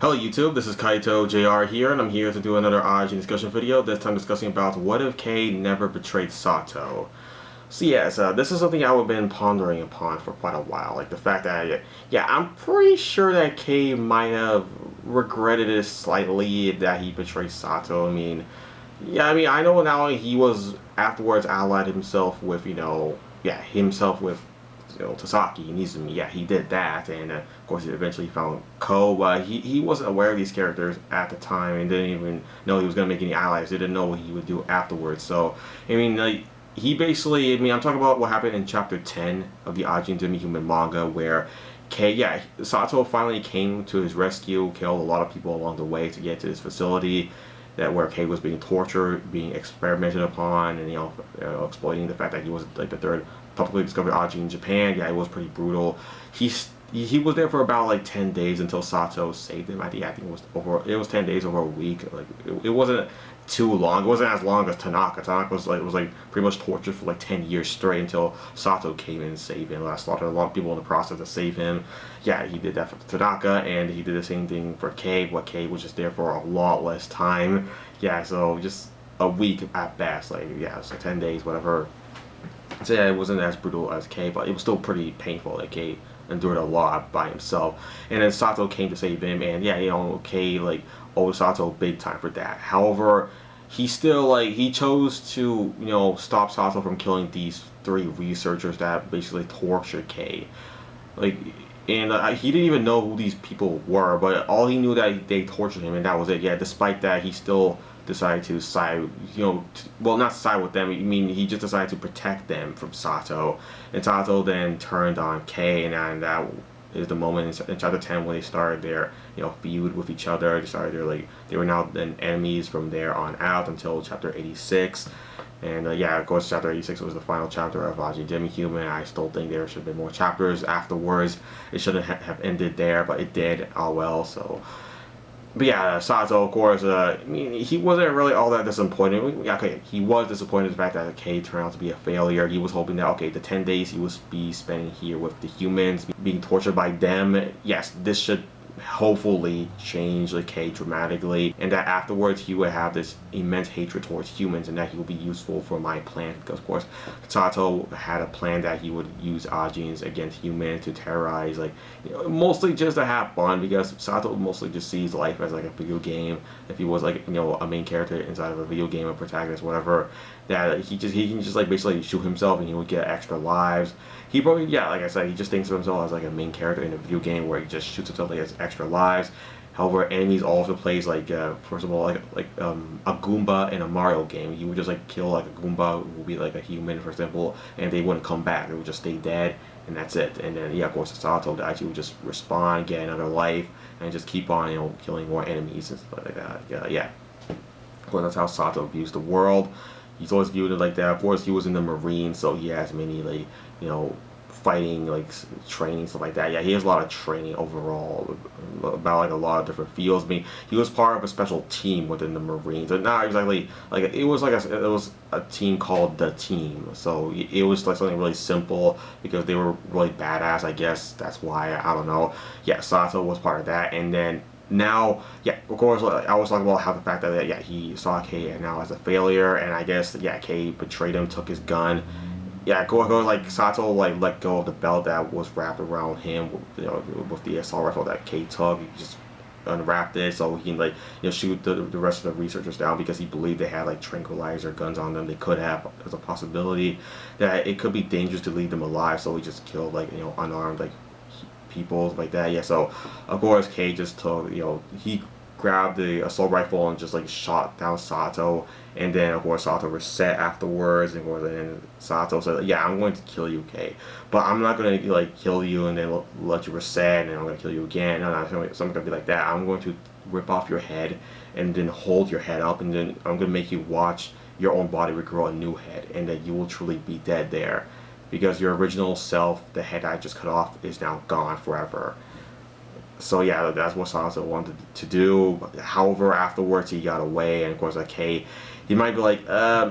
Hello YouTube, this is Kaito JR here, and I'm here to do another Ajin Discussion video, this time discussing about what if Kei never betrayed Sato. So yes, this is something I've been pondering upon for quite a while, like the fact that, yeah, I'm pretty sure that Kei might have regretted it slightly that he betrayed Sato. I know now he was afterwards allied himself with, Tasaki and Izumi. Yeah, he did that, and of course, he eventually found Ko. But he wasn't aware of these characters at the time and didn't even know he was gonna make any allies. He didn't know what he would do afterwards. So, he basically, I'm talking about what happened in chapter 10 of the Ajin Discussion manga, where Sato finally came to his rescue, killed a lot of people along the way to get to his facility, that where Kei was being tortured, being experimented upon, and exploiting the fact that he was like the third publicly discovered Ajin in Japan. Yeah, it was pretty brutal. He was there for about like 10 days until Sato saved him. I think it was over. It was 10 days, over a week. Like it wasn't too long. It wasn't as long as Tanaka. Tanaka was pretty much tortured for like 10 years straight until Sato came in and saved him. I slaughtered a lot of people in the process to save him. Yeah, he did that for Tanaka, and he did the same thing for Kei. But Kei was just there for a lot less time. Yeah, so just a week at best. So 10 days, whatever. So yeah, it wasn't as brutal as Kei, but it was still pretty painful. Like Kei endured a lot by himself, and then Sato came to save him, and Kei owed Sato big time for that. However, he still he chose to stop Sato from killing these three researchers that basically tortured Kei. He didn't even know who these people were, but all he knew that they tortured him, and that was it. Yeah, despite that, he still decided to side, not side with them. He just decided to protect them from Sato, and Sato then turned on Kei, and that is the moment in chapter 10 when they started their feud with each other. They were now then enemies from there on out until chapter 86. And of course, chapter 86 was the final chapter of Ajin Discussion. I still think there should have been more chapters afterwards. It shouldn't have ended there, but it did. Oh well. But yeah, Sato, of course, he wasn't really all that disappointed. Okay, he was disappointed in the fact that Kei turned out to be a failure. He was hoping that, okay, the 10 days he would be spending here with the humans, being tortured by them, yes, this should hopefully change Kei dramatically, and that afterwards he would have this immense hatred towards humans, and that he would be useful for my plan, because of course Sato had a plan that he would use Ajins against humans to terrorize, mostly just to have fun, because Sato mostly just sees life as a video game. If he was a main character inside of a video game, a protagonist, whatever, that he can just basically shoot himself and he would get extra lives. He probably, like I said, he just thinks of himself as a main character in a video game where he just shoots himself, as extra lives. However, enemies all over the place, first of all, a Goomba in a Mario game. You would just kill a Goomba who would be a human, for example, and they wouldn't come back. They would just stay dead, and that's it. And then of course, Sato actually would just respawn, get another life, and just keep on killing more enemies and stuff like that. Of course, that's how Sato views the world. He's always viewed it like that. Of course, he was in the Marines, so he has many fighting, training, stuff like that. Yeah, he has a lot of training overall about a lot of different fields. He was part of a special team within the Marines. Not exactly it was a team called the Team. So it was something really simple because they were really badass. I guess that's why. I don't know. Yeah, Sato was part of that, and then. Now, of course, I was talking about how the fact that, he saw Kei now as a failure, and I guess, Kei betrayed him, took his gun. Sato, let go of the belt that was wrapped around him, with the assault rifle that Kei took. He just unwrapped it so he can, shoot the rest of the researchers down, because he believed they had, tranquilizer guns on them. They could have. There's a possibility that it could be dangerous to leave them alive, so he just killed, unarmed, people like that. Yeah, so of course Kei just took, he grabbed the assault rifle and just shot down Sato, and then of course Sato reset afterwards, and then Sato said, I'm going to kill you, Kei, but I'm not going to kill you and then let you reset and then I'm going to kill you again. No, it's not going to be like that. I'm going to rip off your head and then hold your head up, and then I'm going to make you watch your own body regrow a new head, and that you will truly be dead there. Because your original self, the head I just cut off, is now gone forever. So yeah, that's what Sato wanted to do. However, afterwards he got away, and of course, like, hey, he might be like,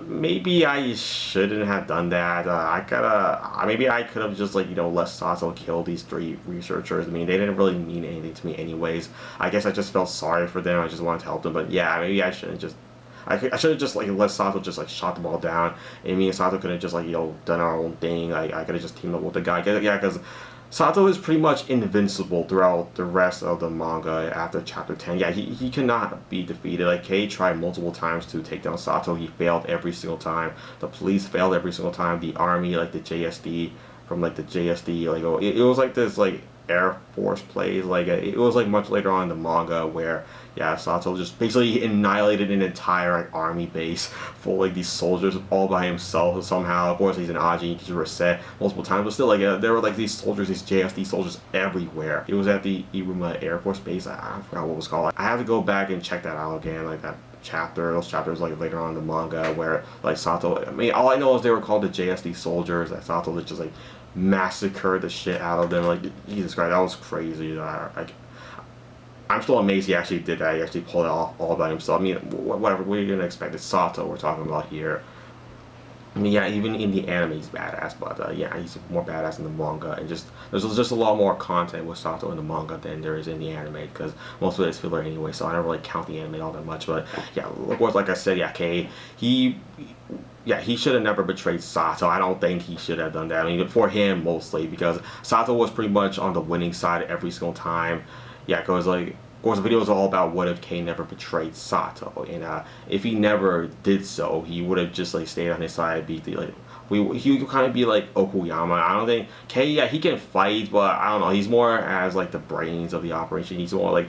maybe I shouldn't have done that. Maybe I could have just, like, let Sato kill these 3 researchers. I mean, they didn't really mean anything to me anyways. I guess I just felt sorry for them. I just wanted to help them. But yeah, maybe I shouldn't just. I should have just, like, let Sato just, like, shot them all down. And me and Sato could have just, like, done our own thing. I could have just teamed up with the guy. Yeah, because Sato is pretty much invincible throughout the rest of the manga after chapter 10. Yeah, he cannot be defeated. Like, Kei tried multiple times to take down Sato. He failed every single time. The police failed every single time. The army, like the JSD, like, it was like this, like, Air Force plays. Like, it was like much later on in the manga where, yeah, Sato just basically annihilated an entire, like, army base full of, like, these soldiers all by himself somehow. Of course, he's an Ajin, he can reset multiple times, but still, like, there were, like, these soldiers, these JSD soldiers everywhere. It was at the Iruma Air Force Base. I forgot what it was called. I have to go back and check that out again, like that those chapters, like, later on in the manga where, like, Sato, I mean, all I know is they were called the JSD soldiers, that Sato was just, like, massacred the shit out of them. Like, Jesus Christ, that was crazy. I'm still amazed he actually did that. He actually pulled it off all by himself. I mean, whatever, what are you gonna expect? It's Sato we're talking about here. I mean, yeah, even in the anime he's badass, but yeah, he's more badass in the manga, and there's just a lot more content with Sato in the manga than there is in the anime, because most of it is filler anyway, so I don't really count the anime all that much. But yeah, of course, like I said, yeah, he should have never betrayed Sato. I don't think he should have done that. I mean, for him mostly, because Sato was pretty much on the winning side every single time. Yeah, because, like, of course, the video is all about what if Kei never betrayed Sato, and if he never did so, he would have just, like, stayed on his side, he would kind of be like Okuyama. I don't think Kei, yeah, he can fight, but I don't know, he's more as, like, the brains of the operation. He's more like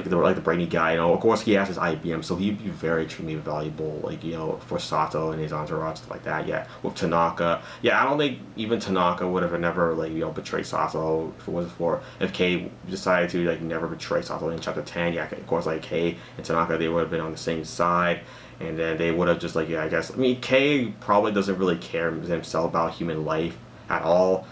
the brainy guy, of course he has his IBM, so he'd be very extremely valuable, like, for Sato and his entourage, stuff like that. Yeah, with Tanaka, yeah, I don't think even Tanaka would have never, like, betrayed Sato if it wasn't for, if Kei decided to, like, never betray Sato in chapter 10. Yeah, of course, like, Kei and Tanaka, they would have been on the same side, and then they would have just, like, yeah, I guess, I mean, Kei probably doesn't really care himself about human life at all.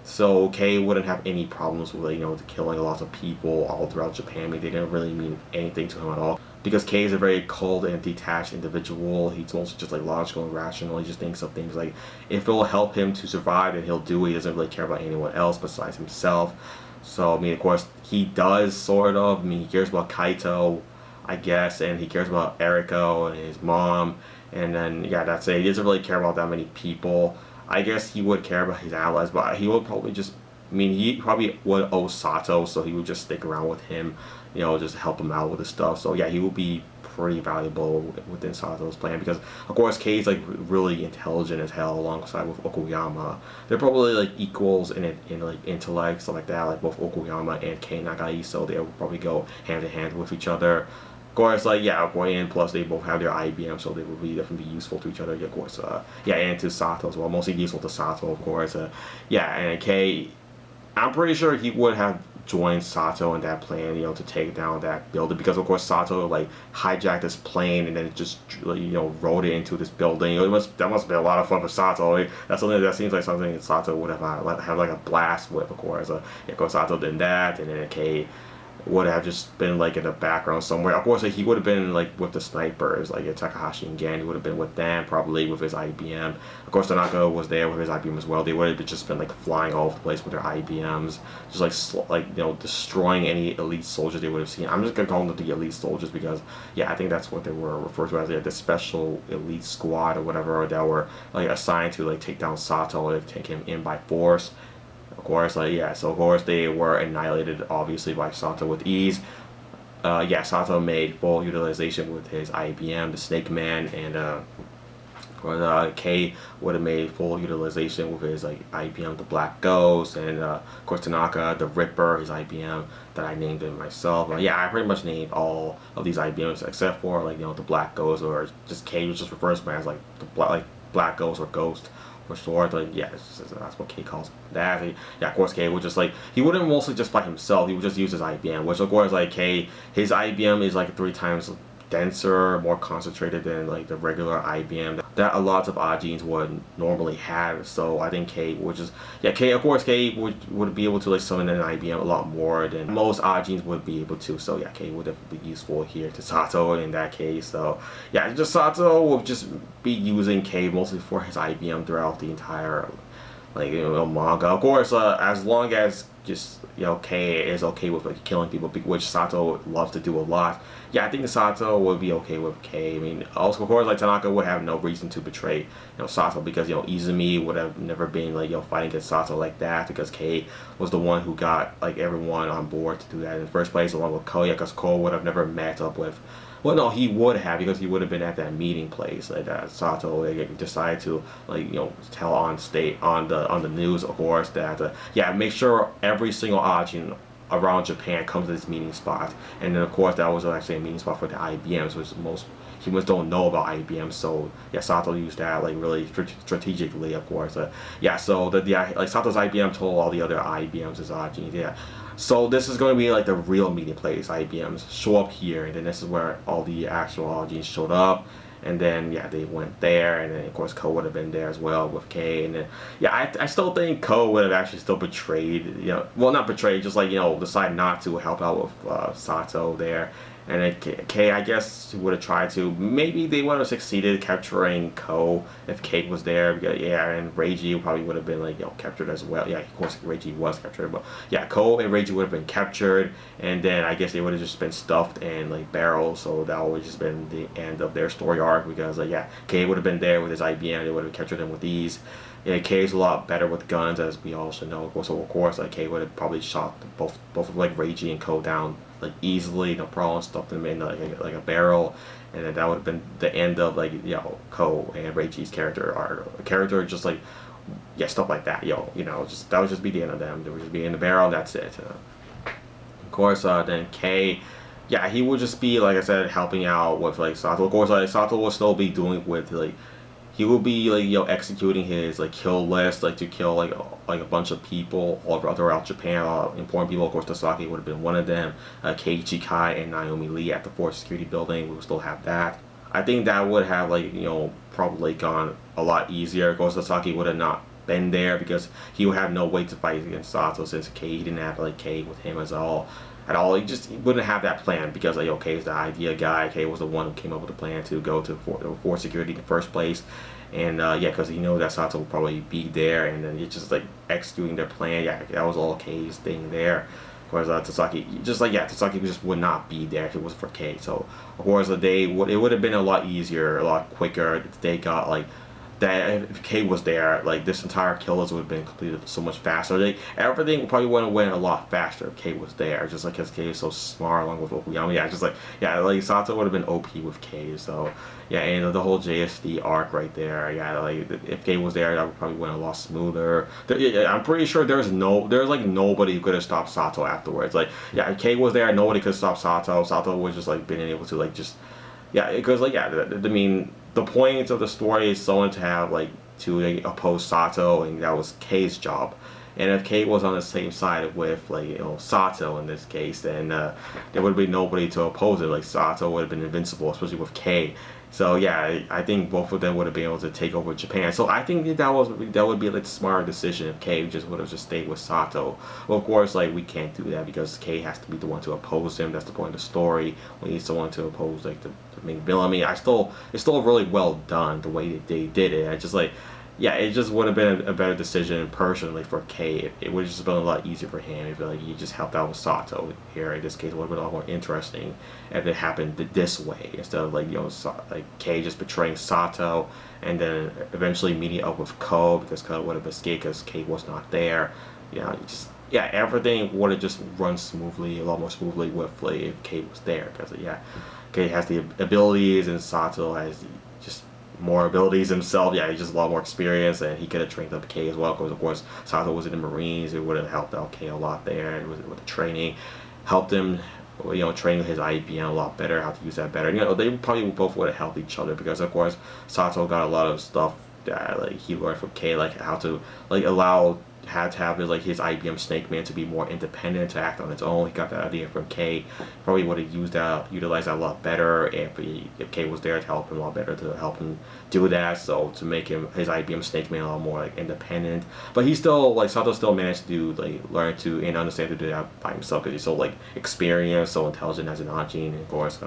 So Kei wouldn't have any problems with, killing lots of people all throughout Japan. I mean, they didn't really mean anything to him at all. Because Kei is a very cold and detached individual. He's mostly just, like, logical and rational. He just thinks of things like, if it will help him to survive, then he'll do it. He doesn't really care about anyone else besides himself. So, I mean, of course, he does, sort of. I mean, he cares about Kaito, I guess, and he cares about Eriko and his mom. And then, yeah, that's it. He doesn't really care about that many people. I guess he would care about his allies, but he would probably just, I mean, he probably would owe Sato, so he would just stick around with him, just help him out with his stuff. So yeah, he would be pretty valuable within Sato's plan, because of course Kei's, like, really intelligent as hell alongside with Okuyama. They're probably, like, equals in like, intellect, stuff like that, like both Okuyama and Kei Nagai, so they would probably go hand in hand with each other. Of course, like, yeah, and plus they both have their IBM, so they would be definitely useful to each other. Yeah, of course, yeah, and to Sato as well. Mostly useful to Sato, of course. Yeah, and Kei, I'm pretty sure he would have joined Sato in that plan, to take down that building, because of course Sato, like, hijacked this plane and then just, rode it into this building. That must be a lot of fun for Sato. Like, that's something that seems like something that Sato would have like a blast with, of course. Yeah, of course Sato did that, and then Kei would have just been, like, in the background somewhere. Of course, like, he would have been, like, with the snipers, like Takahashi and Gen. He would have been with them, probably with his IBM. Of course, Tanaka was there with his IBM as well. They would have just been, like, flying all over the place with their IBMs, just like destroying any elite soldiers they would have seen. I'm just gonna call them the elite soldiers because, yeah, I think that's what they were referred to as, like, the special elite squad or whatever, that were, like, assigned to, like, take down Sato and take him in by force. Of course, like, yeah, so of course they were annihilated, obviously, by Sato with ease. Yeah, Sato made full utilization with his IBM, the Snake Man, and of course, Kei would have made full utilization with his, like, IBM, the Black Ghost, and of course Tanaka, the Ripper, his IBM that I named it myself. Yeah, I pretty much named all of these IBMs except for, like, the Black Ghost, or just Kei, which just refers to as, like, the Black Ghost or Ghost. For short, like, yeah, that's what Kei calls that. Yeah, of course, Kei would just, like, he wouldn't mostly just fight himself. He would just use his IBM, which, of course, like, Kei, his IBM is, like, 3 times denser, more concentrated than, like, the regular IBM that a lot of Ajins would normally have. So I think K would just, yeah, K, of course K would be able to like summon an IBM a lot more than most Ajins would be able to. So yeah, K would definitely be useful here to Sato in that case. So yeah, just Sato will just be using K mostly for his IBM throughout the entire like manga. Of course, as long as just K is okay with like killing people, which Sato loves to do a lot. Yeah, I think Sato would be okay with K. I mean, also of course like Tanaka would have no reason to betray Sato because Izumi would have never been like fighting against Sato like that because K was the one who got like everyone on board to do that in the first place along with Ko. Yeah, because Ko would have never met up with. Well, no, he would have because he would have been at that meeting place. Like Sato, they decided to like tell on state on the news, of course, that yeah, make sure every single Ajin around Japan comes to this meeting spot. And then of course that was actually a meeting spot for the IBMs, which most humans don't know about IBM. So yeah, Sato used that like really strategically, of course. Yeah, so like Sato's IBM told all the other IBMs as Ajin. Yeah. So this is going to be like the real meeting place. IBMs show up here, and then this is where all the actual Ajins showed up. And then yeah, they went there, and then of course Ko would have been there as well with K. And then yeah, I still think Ko would have actually still betrayed. Well, not betrayed, just like decide not to help out with Sato there. And then K, I guess, would have tried to. Maybe they would have succeeded capturing Ko if K was there. Because, yeah, and Reiji probably would have been like captured as well. Yeah, of course Reiji was captured, but yeah, Ko and Reiji would have been captured, and then I guess they would have just been stuffed in like barrels. So that would have just been the end of their story arc because like yeah, K would have been there with his IBM. They would have captured him with these. Yeah, K's a lot better with guns, as we all should know. So of course, like K would have probably shot both of like Reiji and Ko down like easily, no problem, stuffed them in like a barrel, and then that would have been the end of like Ko and Reiji's character just like yeah, stuff like that. Just that would just be the end of them. They would just be in the barrel. That's it. Of course, then K. Yeah, he would just be like I said, helping out with like Sato. Of course, like Sato will still be doing with like. He will be like executing his like kill list, like to kill like a bunch of people all throughout Japan. Important people, of course. Tasaki would have been one of them. Keiichi Kai and Naomi Lee at the Fort Security Building. We will still have that. I think that would have like probably gone a lot easier. Of course, Tasaki would have not been there because he would have no way to fight against Sato since Kei didn't have like Kei with him at all. He wouldn't have that plan because like Kei is the idea guy. Kei was the one who came up with the plan to go to Fort Security in the first place, and yeah, because he knew that Sato would probably be there, and then it's just like executing their plan. Yeah, that was all Kei's thing there. Of course, Tasaki Tasaki just would not be there if it wasn't for Kei. So of course, it would have been a lot easier, a lot quicker if they got like. That if K was there, like this entire kill list would have been completed so much faster. Everything probably would have went a lot faster if K was there. Just like because K is so smart along with Okuyama. Yeah, just like like Sato would have been OP with K. So yeah, and the whole JSD arc right there. Yeah, like if K was there, that would probably went a lot smoother. I'm pretty sure there's like nobody who could have stopped Sato afterwards. Like yeah, if K was there, nobody could stop Sato. Sato was just like being able to like just because like I mean. The point of the story is someone to have like to like, oppose Sato, and that was Kei's job. And if Kei was on the same side with like Sato in this case, then there would be nobody to oppose it. Like Sato would have been invincible, especially with Kei. So yeah, I think both of them would have been able to take over Japan. So I think that would be like a smart decision if Kei just would have just stayed with Sato. Well, of course, like we can't do that because Kei has to be the one to oppose him. That's the point of the story. We need someone to oppose like the main villain. I mean, it's still really well done the way they did it. I just like. Yeah, it just would have been a better decision personally for Kei. It would have just been a lot easier for him if like he just helped out with Sato here. In this case, it would have been a lot more interesting if it happened this way instead of like like Kei just betraying Sato and then eventually meeting up with Ko because Ko would have escaped because Kei was not there. Everything would have just run smoothly, a lot more smoothly with like if Kei was there because Kei has the abilities and Sato has just more abilities himself. Yeah, he's just a lot more experience, and he could have trained up K as well. Because of course, Sato was in the Marines. It would have helped out K a lot there, and with the training, helped him, train his IBM a lot better, how to use that better. They probably both would have helped each other because of course, Sato got a lot of stuff that like he learned from K, like how to like allow had to have his IBM Snake Man to be more independent, to act on its own. He got that idea from K. Probably would have utilized that a lot better if K was there to help him a lot better, to help him do that. So to make his IBM Snake Man a lot more like independent. But he still Sato still managed to learn to and understand to do that by himself, because he's so experienced, so intelligent as an Ajin, and of course.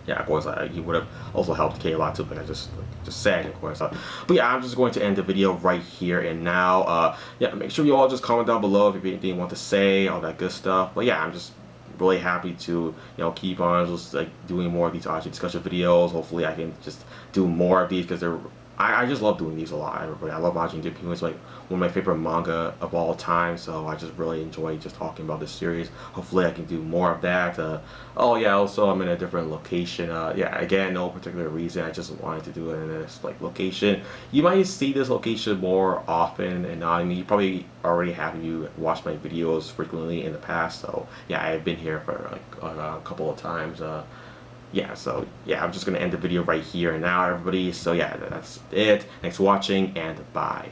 Yeah, of course, he would have also helped K a lot too, like I just said, of course. But yeah, I'm just going to end the video right here and now. Yeah, make sure you all just comment down below if you have anything you want to say, all that good stuff. But yeah, I'm just really happy to keep on just doing more of these Ajin discussion videos. Hopefully, I can just do more of these, because I just love doing these a lot. I love Ajin Discussion. It's like one of my favorite manga of all time, so I just really enjoy just talking about this series. Hopefully I can do more of that. Oh yeah, also I'm in a different location. Yeah, again, no particular reason. I just wanted to do it in this location. You might see this location more often, and I mean, you probably already have if you watched my videos frequently in the past. So yeah, I've been here for a couple of times. Yeah, so yeah, I'm just gonna end the video right here and now, everybody. So yeah, that's it. Thanks for watching, and bye.